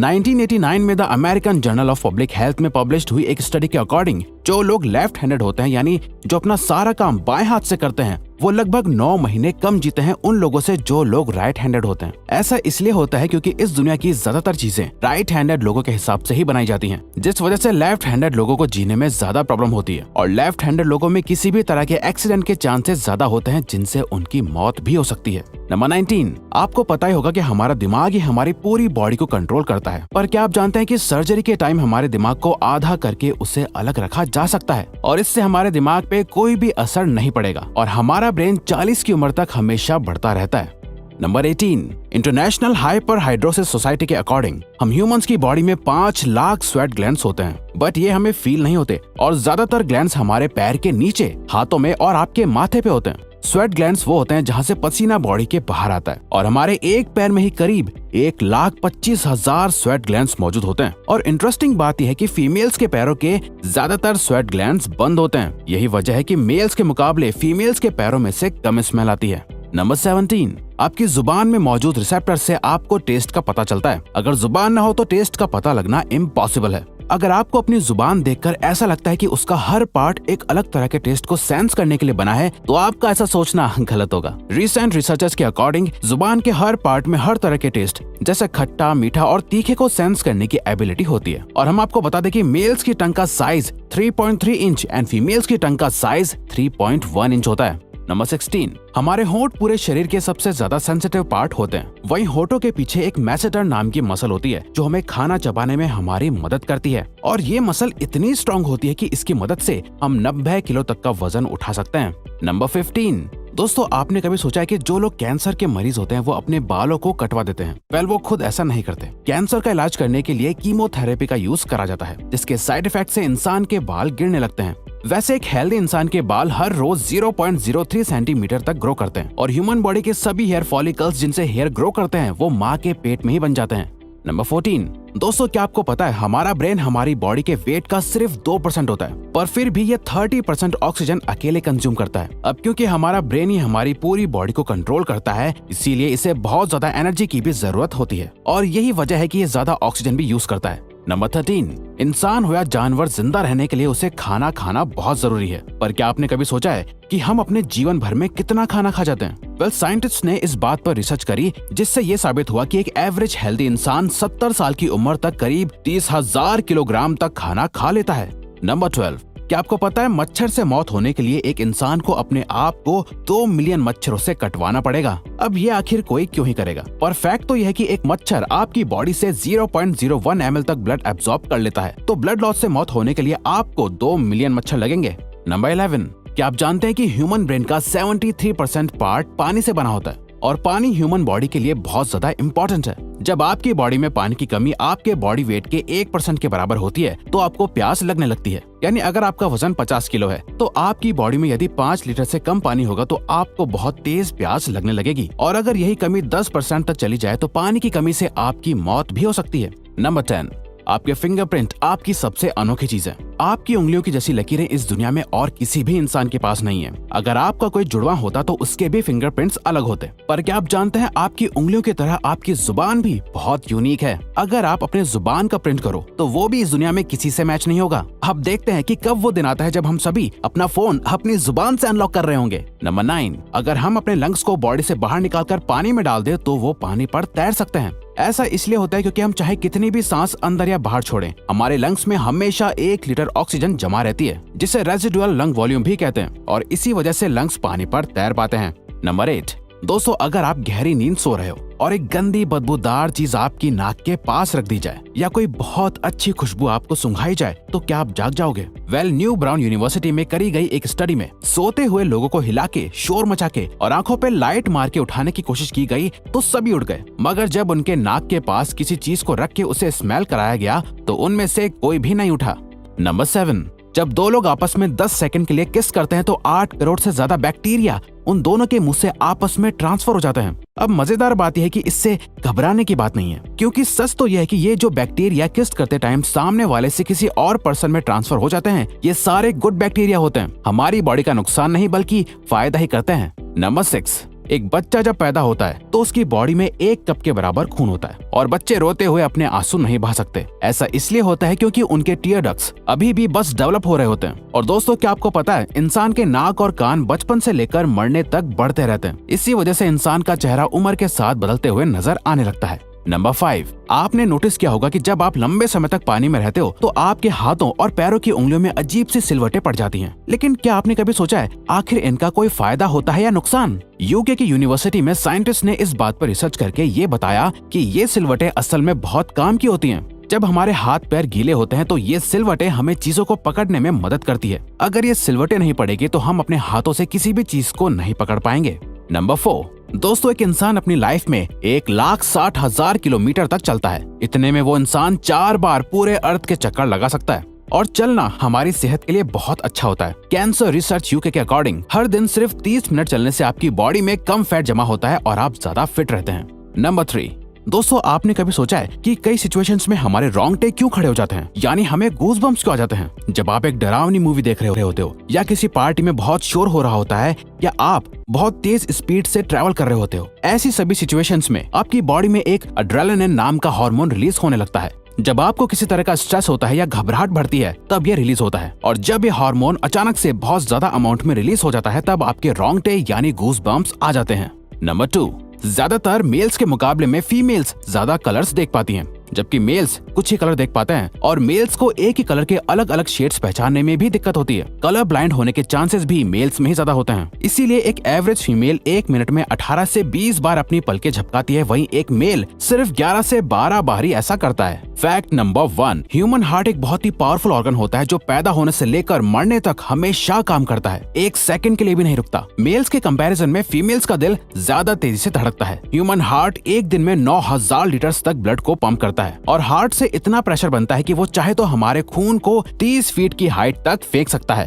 1989 में the American journal of public health में published हुई एक स्टडी के अकॉर्डिंग जो लोग लेफ्ट हैंडेड होते हैं, यानी जो अपना सारा काम बाएं हाथ से करते हैं, वो लगभग 9 महीने कम जीते हैं उन लोगों से जो लोग राइट हैंडेड होते हैं। ऐसा इसलिए होता है क्योंकि इस दुनिया की ज्यादातर चीजें राइट हैंडेड लोगों के हिसाब से ही बनाई जाती हैं, जिस वजह से लेफ्ट हैंडेड लोगों को जीने में ज्यादा प्रॉब्लम होती है और लेफ्ट हैंडेड लोगों में किसी भी तरह के एक्सीडेंट के चांसेस ज्यादा होते हैं, जिनसे उनकी मौत भी हो सकती है। नंबर 19, आपको पता ही होगा कि हमारा दिमाग ही हमारी पूरी बॉडी को कंट्रोल करता है, पर क्या आप जानते हैं कि सर्जरी के टाइम हमारे दिमाग को आधा करके उसे अलग रखा जा सकता है और इससे हमारे दिमाग पे कोई भी असर नहीं पड़ेगा और हमारा ब्रेन 40 की उम्र तक हमेशा बढ़ता रहता है। नंबर 18, इंटरनेशनल हाइपरहाइड्रोसिस सोसाइटी के अकॉर्डिंग हम ह्यूमंस की बॉडी में 5 लाख स्वेट ग्लैंड्स होते हैं, बट ये हमें फील नहीं होते और ज्यादातर ग्लैंड्स हमारे पैर के नीचे, हाथों में और आपके माथे पे होते हैं। स्वेट ग्लैंड्स वो होते हैं जहाँ से पसीना बॉडी के बाहर आता है और हमारे एक पैर में ही करीब 1,25,000 स्वेट ग्लैंड्स मौजूद होते हैं। और इंटरेस्टिंग बात यह है कि फीमेल्स के पैरों के ज्यादातर स्वेट ग्लैंड्स बंद होते हैं। यही वजह है कि मेल्स के मुकाबले फीमेल्स के पैरों में से कम स्मेल आती है। नंबर 17, आपकी जुबान में मौजूद रिसेप्टर से आपको टेस्ट का पता चलता है। अगर जुबान न हो तो टेस्ट का पता लगना इम्पॉसिबल है। अगर आपको अपनी जुबान देखकर ऐसा लगता है कि उसका हर पार्ट एक अलग तरह के टेस्ट को सेंस करने के लिए बना है, तो आपका ऐसा सोचना गलत होगा। रिसेंट रिसर्चर्स के अकॉर्डिंग जुबान के हर पार्ट में हर तरह के टेस्ट जैसे खट्टा, मीठा और तीखे को सेंस करने की एबिलिटी होती है। और हम आपको बता दें कि मेल्स की टंग का साइज 3.3 इंच एंड फीमेल्स की टंग का साइज 3.1 इंच होता है। नंबर 16, हमारे होंठ पूरे शरीर के सबसे ज्यादा सेंसिटिव पार्ट होते हैं। वहीं होठों के पीछे एक मैसेटर नाम की मसल होती है जो हमें खाना चबाने में हमारी मदद करती है और ये मसल इतनी स्ट्रॉन्ग होती है कि इसकी मदद से हम 90 किलो तक का वजन उठा सकते हैं। नंबर 15, दोस्तों आपने कभी सोचा है कि जो लोग कैंसर के मरीज होते हैं वो अपने बालों को कटवा देते हैं? वेल, वो खुद ऐसा नहीं करते। कैंसर का इलाज करने के लिए कीमोथेरेपी का यूज करा जाता है, जिसके साइड इफेक्ट से इंसान के बाल गिरने लगते हैं। वैसे एक हेल्दी इंसान के बाल हर रोज 0.03 सेंटीमीटर तक ग्रो करते हैं और ह्यूमन बॉडी के सभी हेयर फॉलिकल्स जिनसे हेयर ग्रो करते हैं वो माँ के पेट में ही बन जाते हैं। नंबर 14, दोस्तों क्या आपको पता है हमारा ब्रेन हमारी बॉडी के वेट का सिर्फ 2% होता है, पर फिर भी ये 30% ऑक्सीजन अकेले कंज्यूम करता है। अब क्योंकि हमारा ब्रेन ही हमारी पूरी बॉडी को कंट्रोल करता है, इसीलिए इसे बहुत ज्यादा एनर्जी की भी जरूरत होती है और यही वजह है कि ये ज्यादा ऑक्सीजन भी यूज करता है। नंबर 13, इंसान हो या जानवर, जिंदा रहने के लिए उसे खाना खाना बहुत जरूरी है, पर क्या आपने कभी सोचा है कि हम अपने जीवन भर में कितना खाना खा जाते हैं? वेल, साइंटिस्ट ने इस बात पर रिसर्च करी जिससे ये साबित हुआ कि एक एवरेज हेल्दी इंसान 70 साल की उम्र तक करीब 30,000 किलोग्राम तक खाना खा लेता है। नंबर 12, क्या आपको पता है मच्छर से मौत होने के लिए एक इंसान को अपने आप को 2 मिलियन मच्छरों से कटवाना पड़ेगा? अब ये आखिर कोई क्यों ही करेगा? पर फैक्ट तो यह है कि एक मच्छर आपकी बॉडी से 0.01 ml तक ब्लड एब्सॉर्ब कर लेता है, तो ब्लड लॉस से मौत होने के लिए आपको 2 मिलियन मच्छर लगेंगे। नंबर 11, क्या आप जानते हैं कि ह्यूमन ब्रेन का 73% पार्ट पानी से बना होता है और पानी ह्यूमन बॉडी के लिए बहुत ज्यादा इम्पोर्टेंट है। जब आपकी बॉडी में पानी की कमी आपके बॉडी वेट के 1% के बराबर होती है तो आपको प्यास लगने लगती है। यानी अगर आपका वजन 50 किलो है तो आपकी बॉडी में यदि 5 लीटर से कम पानी होगा तो आपको बहुत तेज प्यास लगने लगेगी और अगर यही कमी 10% तक चली जाए तो पानी की कमी से आपकी मौत भी हो सकती है। नंबर 10, आपके फिंगरप्रिंट आपकी सबसे अनोखी चीज है। आपकी उंगलियों की जैसी लकीरें इस दुनिया में और किसी भी इंसान के पास नहीं है। अगर आपका कोई जुड़वा होता तो उसके भी फिंगरप्रिंट्स अलग होते, पर क्या आप जानते हैं आपकी उंगलियों की तरह आपकी जुबान भी बहुत यूनिक है। अगर आप अपने जुबान का प्रिंट करो तो वो भी इस दुनिया में किसी से मैच नहीं होगा। अब देखते हैं कि कब वो दिन आता है जब हम सभी अपना फोन अपनी जुबान से अनलॉक कर रहे होंगे। नंबर 9, अगर हम अपने लंग्स को बॉडी से बाहर निकालकर पानी में डाल दे तो वो पानी पर तैर सकते हैं। ऐसा इसलिए होता है क्योंकि हम चाहे कितनी भी सांस अंदर या बाहर छोड़ें, हमारे लंग्स में हमेशा 1 लीटर ऑक्सीजन जमा रहती है, जिसे रेजिडुअल लंग वॉल्यूम भी कहते हैं और इसी वजह से लंग्स पानी पर तैर पाते हैं। नंबर 8, दोस्तों अगर आप गहरी नींद सो रहे हो और एक गंदी बदबूदार चीज आपकी नाक के पास रख दी जाए या कोई बहुत अच्छी खुशबू आपको सुंघाई जाए तो क्या आप जाग जाओगे? वेल, न्यू ब्राउन यूनिवर्सिटी में करी गई एक स्टडी में सोते हुए लोगों को हिला के, शोर मचा के और आंखों पे लाइट मार के उठाने की कोशिश की गई तो सभी उठ गए, मगर जब उनके नाक के पास किसी चीज को रख के उसे स्मेल कराया गया तो उनमें से कोई भी नहीं उठा। नंबर 7, जब दो लोग आपस में 10 सेकंड के लिए किस करते हैं तो 8 करोड़ से ज्यादा बैक्टीरिया उन दोनों के मुंह से आपस में ट्रांसफर हो जाते हैं। अब मजेदार बात यह है कि इससे घबराने की बात नहीं है, क्योंकि सच तो यह है कि ये जो बैक्टीरिया किस करते टाइम सामने वाले से किसी और पर्सन में ट्रांसफर हो जाते हैं, ये सारे गुड बैक्टीरिया होते हैं, हमारी बॉडी का नुकसान नहीं बल्कि फायदा ही करते हैं। नंबर 6, एक बच्चा जब पैदा होता है तो उसकी बॉडी में 1 कप के बराबर खून होता है और बच्चे रोते हुए अपने आंसू नहीं बहा सकते। ऐसा इसलिए होता है क्योंकि उनके टीयर डक्ट्स अभी भी बस डेवलप हो रहे होते हैं। और दोस्तों, क्या आपको पता है इंसान के नाक और कान बचपन से लेकर मरने तक बढ़ते रहते हैं। इसी वजह से इंसान का चेहरा उम्र के साथ बदलते हुए नजर आने लगता है। नंबर 5, आपने नोटिस किया होगा कि जब आप लंबे समय तक पानी में रहते हो तो आपके हाथों और पैरों की उंगलियों में अजीब सी सिलवटें पड़ जाती हैं। लेकिन क्या आपने कभी सोचा है आखिर इनका कोई फायदा होता है या नुकसान? यूके की यूनिवर्सिटी में साइंटिस्ट ने इस बात पर रिसर्च करके ये बताया कि ये सिलवटें असल में बहुत काम की होती हैं। जब हमारे हाथ पैर गीले होते हैं तो ये सिलवटें हमें चीजों को पकड़ने में मदद करती है। अगर ये सिलवटें नहीं पड़ेगी तो हम अपने हाथों से किसी भी चीज को नहीं पकड़ पाएंगे। नंबर 4, दोस्तों, एक इंसान अपनी लाइफ में 1,60,000 किलोमीटर तक चलता है। इतने में वो इंसान 4 बार पूरे अर्थ के चक्कर लगा सकता है। और चलना हमारी सेहत के लिए बहुत अच्छा होता है। कैंसर रिसर्च यूके के अकॉर्डिंग हर दिन सिर्फ 30 मिनट चलने से आपकी बॉडी में कम फैट जमा होता है और आप ज्यादा फिट रहते हैं। नंबर 3, दोस्तों, आपने कभी सोचा है कि कई सिचुएशंस में हमारे रोंगटे क्यों खड़े हो जाते हैं, यानी हमें गूज़बम्प्स क्यों आ जाते हैं? जब आप एक डरावनी मूवी देख रहे होते हो या किसी पार्टी में बहुत शोर हो रहा होता है या आप बहुत तेज स्पीड से ट्रैवल कर रहे होते हो, ऐसी सभी सिचुएशंस में आपकी बॉडी में एक एड्रेनालिन नाम का हार्मोन रिलीज होने लगता है। जब आपको किसी तरह का स्ट्रेस होता है या घबराहट बढ़ती है तब ये रिलीज होता है और जब ये हार्मोन अचानक से बहुत ज्यादा अमाउंट में रिलीज हो जाता है तब आपके रोंगटे यानी गूज़बम्प्स आ जाते हैं। नंबर 2, ज्यादातर मेल्स के मुकाबले में फीमेल्स ज्यादा कलर्स देख पाती हैं, जबकि मेल्स कुछ ही कलर देख पाते हैं और मेल्स को एक ही कलर के अलग अलग शेड्स पहचानने में भी दिक्कत होती है। कलर ब्लाइंड होने के चांसेस भी मेल्स में ही ज्यादा होते हैं। इसीलिए एक एवरेज फीमेल 1 मिनट में 18 से 20 बार अपनी पलकें झपकाती है, वहीं एक मेल सिर्फ 11 से 12 बार ही ऐसा करता है। फैक्ट नंबर 1, ह्यूमन हार्ट एक बहुत ही पावरफुल ऑर्गन होता है जो पैदा होने से लेकर मरने तक हमेशा काम करता है, 1 सेकंड के लिए भी नहीं रुकता। मेल्स के कंपैरिजन में फीमेल्स का दिल ज्यादा तेजी से धड़कता है। ह्यूमन हार्ट एक दिन में 9,000 लीटर तक ब्लड को पंप करता है और हार्ट से इतना प्रेशर बनता है कि वो चाहे तो हमारे खून को 30 फीट की हाइट तक फेंक सकता है।